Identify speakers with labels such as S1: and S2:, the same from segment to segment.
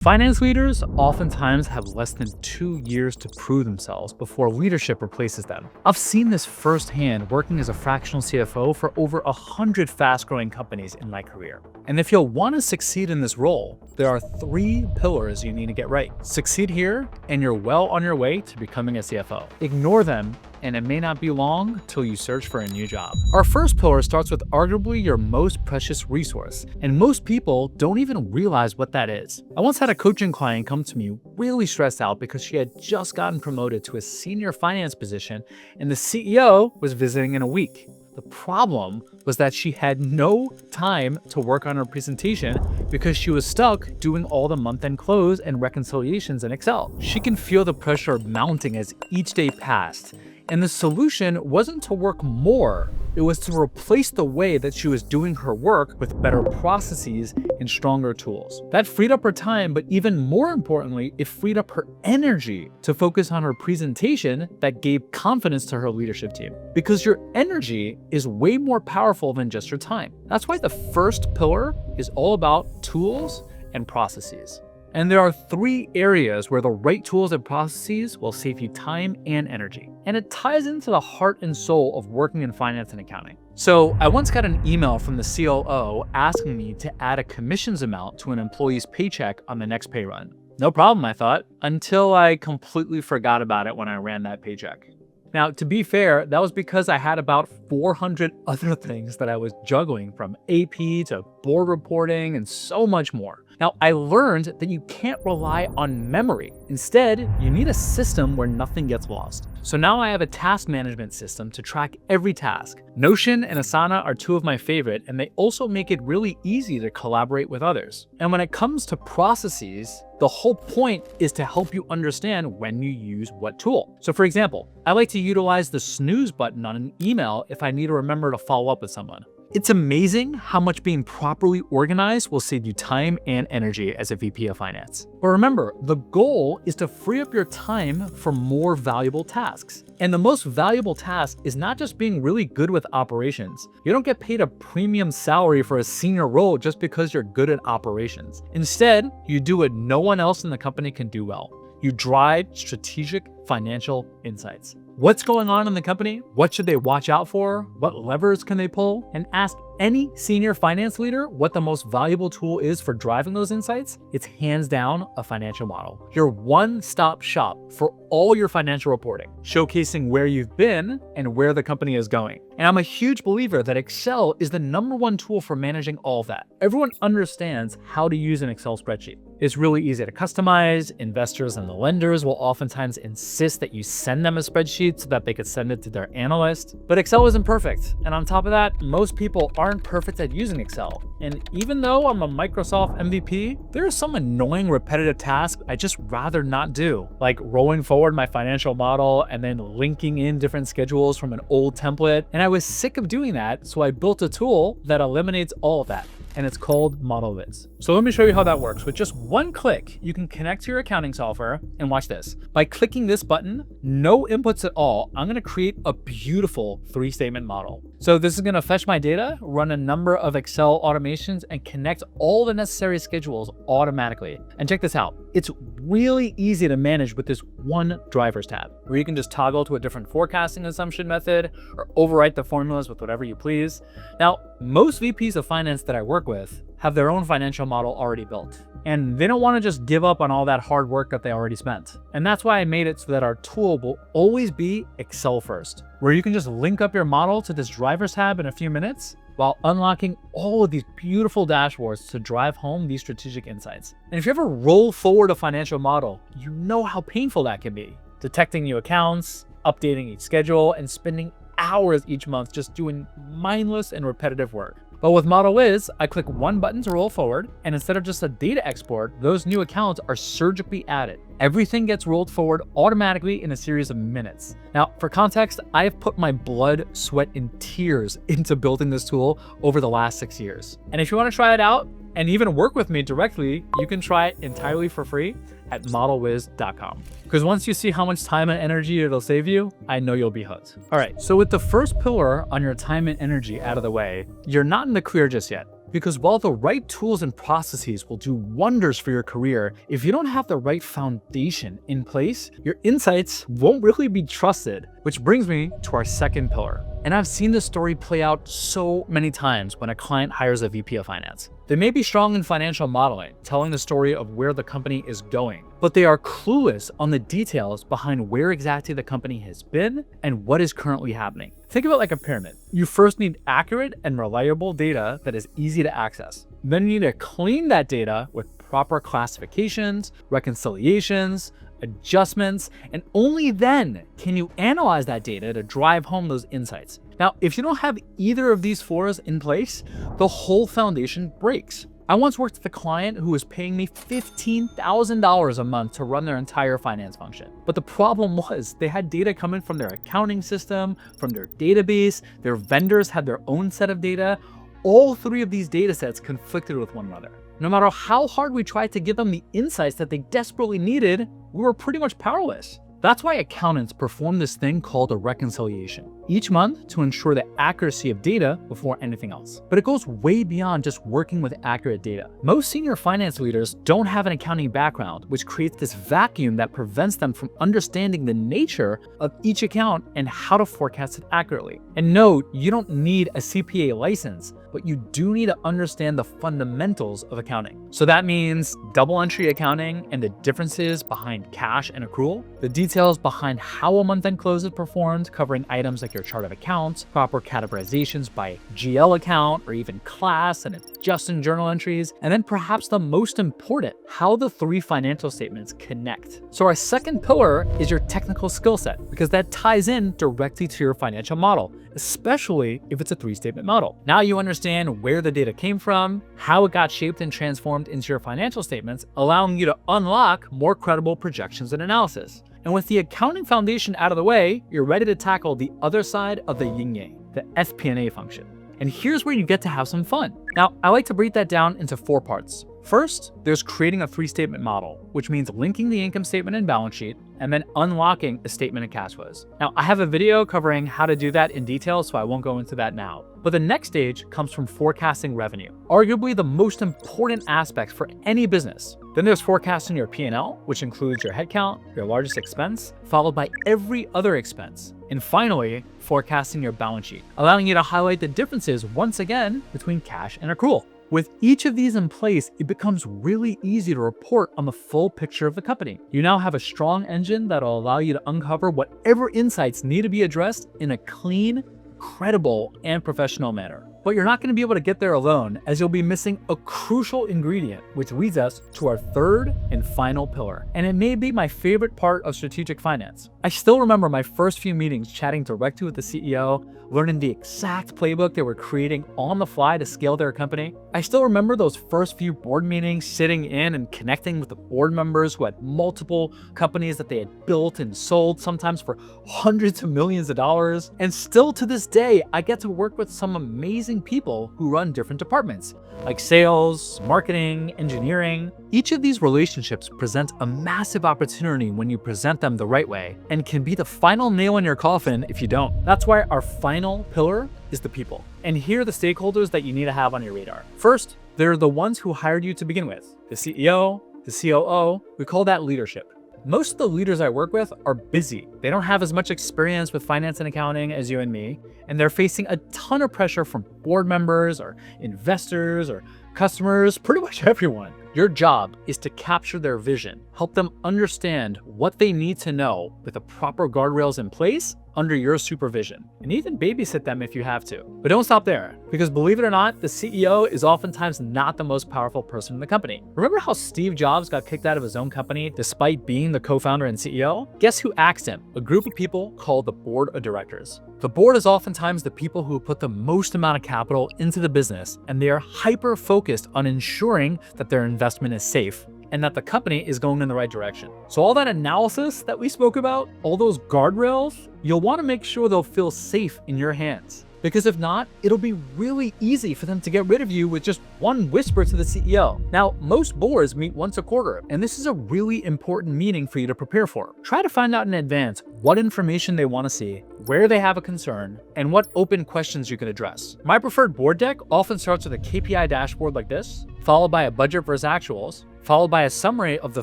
S1: Finance leaders oftentimes have less than 2 years to prove themselves before leadership replaces them. I've seen this firsthand working as a fractional CFO for over 100 fast-growing companies in my career. And if you'll want to succeed in this role, there are 3 pillars you need to get right. Succeed here, and you're well on your way to becoming a CFO. Ignore them, and it may not be long till you search for a new job. Our first pillar starts with arguably your most precious resource, and most people don't even realize what that is. I once had a coaching client come to me really stressed out because she had just gotten promoted to a senior finance position and the CEO was visiting in a week. The problem was that she had no time to work on her presentation because she was stuck doing all the month-end close and reconciliations in Excel. She can feel the pressure mounting as each day passed. And the solution wasn't to work more, it was to replace the way that she was doing her work with better processes and stronger tools. That freed up her time, but even more importantly, it freed up her energy to focus on her presentation that gave confidence to her leadership team. Because your energy is way more powerful than just your time. That's why the first pillar is all about tools and processes. And there are 3 areas where the right tools and processes will save you time and energy. And it ties into the heart and soul of working in finance and accounting. So I once got an email from the COO asking me to add a commissions amount to an employee's paycheck on the next pay run. No problem, I thought, until I completely forgot about it when I ran that paycheck. Now, to be fair, that was because I had about 400 other things that I was juggling, from AP to board reporting and so much more. Now, I learned that you can't rely on memory. Instead, you need a system where nothing gets lost. So now I have a task management system to track every task. Notion and Asana are 2 of my favorite, and they also make it really easy to collaborate with others. And when it comes to processes, the whole point is to help you understand when you use what tool. So for example, I like to utilize the snooze button on an email if I need to remember to follow up with someone. It's amazing how much being properly organized will save you time and energy as a VP of Finance. But remember, the goal is to free up your time for more valuable tasks. And the most valuable task is not just being really good with operations. You don't get paid a premium salary for a senior role just because you're good at operations. Instead, you do what no one else in the company can do well. You drive strategic financial insights. What's going on in the company? What should they watch out for? What levers can they pull? And ask any senior finance leader what the most valuable tool is for driving those insights. It's hands down a financial model. Your one-stop shop for all your financial reporting, showcasing where you've been and where the company is going. And I'm a huge believer that Excel is the #1 tool for managing all of that. Everyone understands how to use an Excel spreadsheet. It's really easy to customize. Investors and the lenders will oftentimes insist that you send them a spreadsheet so that they could send it to their analyst. But Excel isn't perfect. And on top of that, most people aren't perfect at using Excel. And even though I'm a Microsoft MVP, there are some annoying repetitive tasks I just rather not do, like rolling forward my financial model and then linking in different schedules from an old template. And I was sick of doing that, so I built a tool that eliminates all of that. And it's called Model Wiz. So let me show you how that works. With just 1 click, you can connect to your accounting software and watch this. By clicking this button, no inputs at all, I'm gonna create a beautiful 3-statement model. So this is gonna fetch my data, run a number of Excel automations, and connect all the necessary schedules automatically. And check this out. It's really easy to manage with this 1 drivers tab, where you can just toggle to a different forecasting assumption method or overwrite the formulas with whatever you please. Now, most VPs of finance that I work with have their own financial model already built, and they don't want to just give up on all that hard work that they already spent. And that's why I made it so that our tool will always be Excel first, where you can just link up your model to this drivers tab in a few minutes while unlocking all of these beautiful dashboards to drive home these strategic insights. And if you ever roll forward a financial model, you know how painful that can be. Detecting new accounts, updating each schedule, and spending hours each month just doing mindless and repetitive work. But with Model Wiz, I click 1 button to roll forward, and instead of just a data export, those new accounts are surgically added. Everything gets rolled forward automatically in a series of minutes. Now, for context, I have put my blood, sweat, and tears into building this tool over the last 6 years. And if you want to try it out and even work with me directly, you can try it entirely for free at modelwiz.com. Because once you see how much time and energy it'll save you, I know you'll be hooked. All right, so with the first pillar on your time and energy out of the way, you're not in the clear just yet. Because while the right tools and processes will do wonders for your career, if you don't have the right foundation in place, your insights won't really be trusted. Which brings me to our second pillar. And I've seen this story play out so many times when a client hires a VP of finance. They may be strong in financial modeling, telling the story of where the company is going, but they are clueless on the details behind where exactly the company has been and what is currently happening. Think of it like a pyramid. You first need accurate and reliable data that is easy to access. Then you need to clean that data with proper classifications, reconciliations, adjustments, and only then can you analyze that data to drive home those insights. Now, if you don't have either of these fours in place, the whole foundation breaks. I once worked with a client who was paying me $15,000 a month to run their entire finance function. But the problem was they had data coming from their accounting system, from their database, their vendors had their own set of data. All three of these data sets conflicted with one another. No matter how hard we tried to give them the insights that they desperately needed, we were pretty much powerless. That's why accountants perform this thing called a reconciliation each month to ensure the accuracy of data before anything else. But it goes way beyond just working with accurate data. Most senior finance leaders don't have an accounting background, which creates this vacuum that prevents them from understanding the nature of each account and how to forecast it accurately. And note, you don't need a CPA license, but you do need to understand the fundamentals of accounting. So that means double entry accounting and the differences behind cash and accrual, the details behind how a month-end close is performed, covering items like your chart of accounts, proper categorizations by GL account or even class, and adjusting journal entries, and then perhaps the most important, how the three financial statements connect. So our second pillar is your technical skill set, because that ties in directly to your financial model, especially if it's a three-statement model. Now you understand where the data came from, how it got shaped and transformed into your financial statements, allowing you to unlock more credible projections and analysis. And with the accounting foundation out of the way, you're ready to tackle the other side of the yin-yang, the FP&A function. And here's where you get to have some fun. Now, I like to break that down into 4 parts. First, there's creating a three-statement model, which means linking the income statement and balance sheet, and then unlocking a statement of cash flows. Now, I have a video covering how to do that in detail, so I won't go into that now. But the next stage comes from forecasting revenue, arguably the most important aspect for any business. Then there's forecasting your P&L, which includes your headcount, your largest expense, followed by every other expense. And finally, forecasting your balance sheet, allowing you to highlight the differences once again between cash and accrual. With each of these in place, it becomes really easy to report on the full picture of the company. You now have a strong engine that'll allow you to uncover whatever insights need to be addressed in a clean, credible, and professional manner. But you're not going to be able to get there alone, as you'll be missing a crucial ingredient, which leads us to our third and final pillar. And it may be my favorite part of strategic finance. I still remember my first few meetings chatting directly with the CEO, learning the exact playbook they were creating on the fly to scale their company. I still remember those first few board meetings, sitting in and connecting with the board members who had multiple companies that they had built and sold, sometimes for hundreds of millions of dollars. And still to this day, I get to work with some amazing people who run different departments, like sales, marketing, engineering. Each of these relationships presents a massive opportunity when you present them the right way, and can be the final nail in your coffin if you don't. That's why our final pillar is the people. And here are the stakeholders that you need to have on your radar. First, they're the ones who hired you to begin with. The CEO, the COO, we call that leadership. Most of the leaders I work with are busy. They don't have as much experience with finance and accounting as you and me, and they're facing a ton of pressure from board members or investors or customers, pretty much everyone. Your job is to capture their vision, help them understand what they need to know with the proper guardrails in place under your supervision, and even babysit them if you have to. But don't stop there, because believe it or not, the CEO is oftentimes not the most powerful person in the company. Remember how Steve Jobs got kicked out of his own company despite being the co-founder and CEO? Guess who axed him? A group of people called the board of directors. The board is oftentimes the people who put the most amount of capital into the business, and they are hyper-focused on ensuring that their investment is safe and that the company is going in the right direction. So all that analysis that we spoke about, all those guardrails, you'll want to make sure they'll feel safe in your hands. Because if not, it'll be really easy for them to get rid of you with just one whisper to the CEO. Now, most boards meet once a quarter, and this is a really important meeting for you to prepare for. Try to find out in advance what information they want to see, where they have a concern, and what open questions you can address. My preferred board deck often starts with a KPI dashboard like this, followed by a budget versus actuals, followed by a summary of the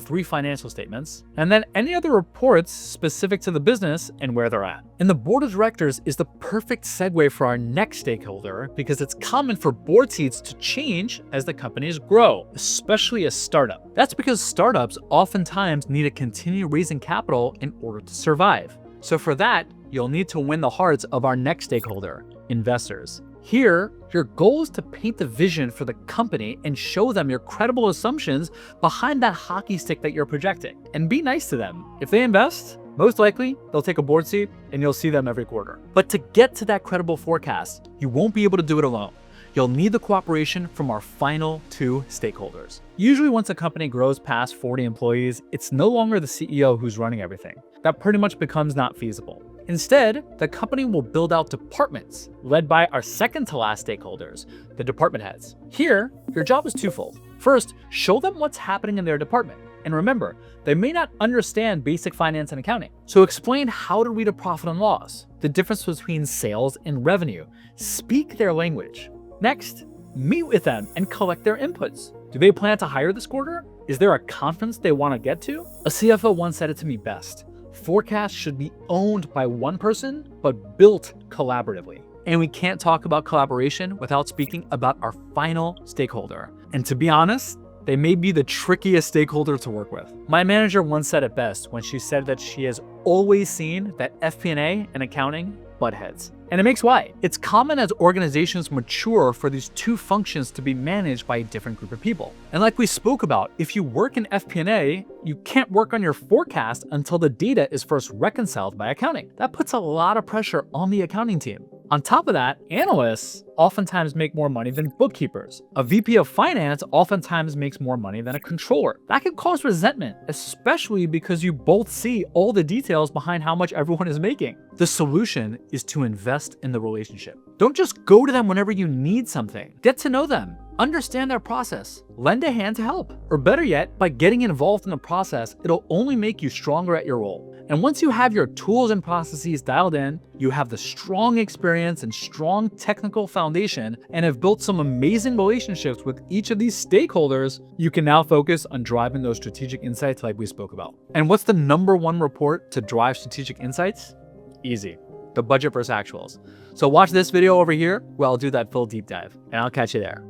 S1: 3 financial statements, and then any other reports specific to the business and where they're at. And the board of directors is the perfect segue for our next stakeholder because it's common for board seats to change as the companies grow, especially a startup. That's because startups oftentimes need to continue raising capital in order to survive. So for that, you'll need to win the hearts of our next stakeholder, investors. Here, your goal is to paint the vision for the company and show them your credible assumptions behind that hockey stick that you're projecting. And be nice to them. If they invest, most likely they'll take a board seat and you'll see them every quarter. But to get to that credible forecast, you won't be able to do it alone. You'll need the cooperation from our final 2 stakeholders. Usually once a company grows past 40 employees, it's no longer the CEO who's running everything. That pretty much becomes not feasible. Instead, the company will build out departments led by our second to last stakeholders, the department heads. Here, your job is twofold. First, show them what's happening in their department. And remember, they may not understand basic finance and accounting. So explain how to read a profit and loss, the difference between sales and revenue. Speak their language. Next, meet with them and collect their inputs. Do they plan to hire this quarter? Is there a conference they want to get to? A CFO once said it to me best. Forecasts should be owned by one person, but built collaboratively. And we can't talk about collaboration without speaking about our final stakeholder. And to be honest, they may be the trickiest stakeholder to work with. My manager once said it best when she said that she has always seen that FP&A and accounting butt heads. And it makes why. It's common as organizations mature for these 2 functions to be managed by a different group of people. And like we spoke about, if you work in FP&A, you can't work on your forecast until the data is first reconciled by accounting. That puts a lot of pressure on the accounting team. On top of that, analysts oftentimes make more money than bookkeepers. A VP of finance oftentimes makes more money than a controller. That can cause resentment, especially because you both see all the details behind how much everyone is making. The solution is to invest in the relationship. Don't just go to them whenever you need something. Get to know them. Understand their process. Lend a hand to help. Or better yet, by getting involved in the process, it'll only make you stronger at your role. And once you have your tools and processes dialed in, you have the strong experience and strong technical foundation, and have built some amazing relationships with each of these stakeholders, you can now focus on driving those strategic insights like we spoke about. And what's the #1 report to drive strategic insights? Easy. The budget versus actuals. So watch this video over here where I'll do that full deep dive, and I'll catch you there.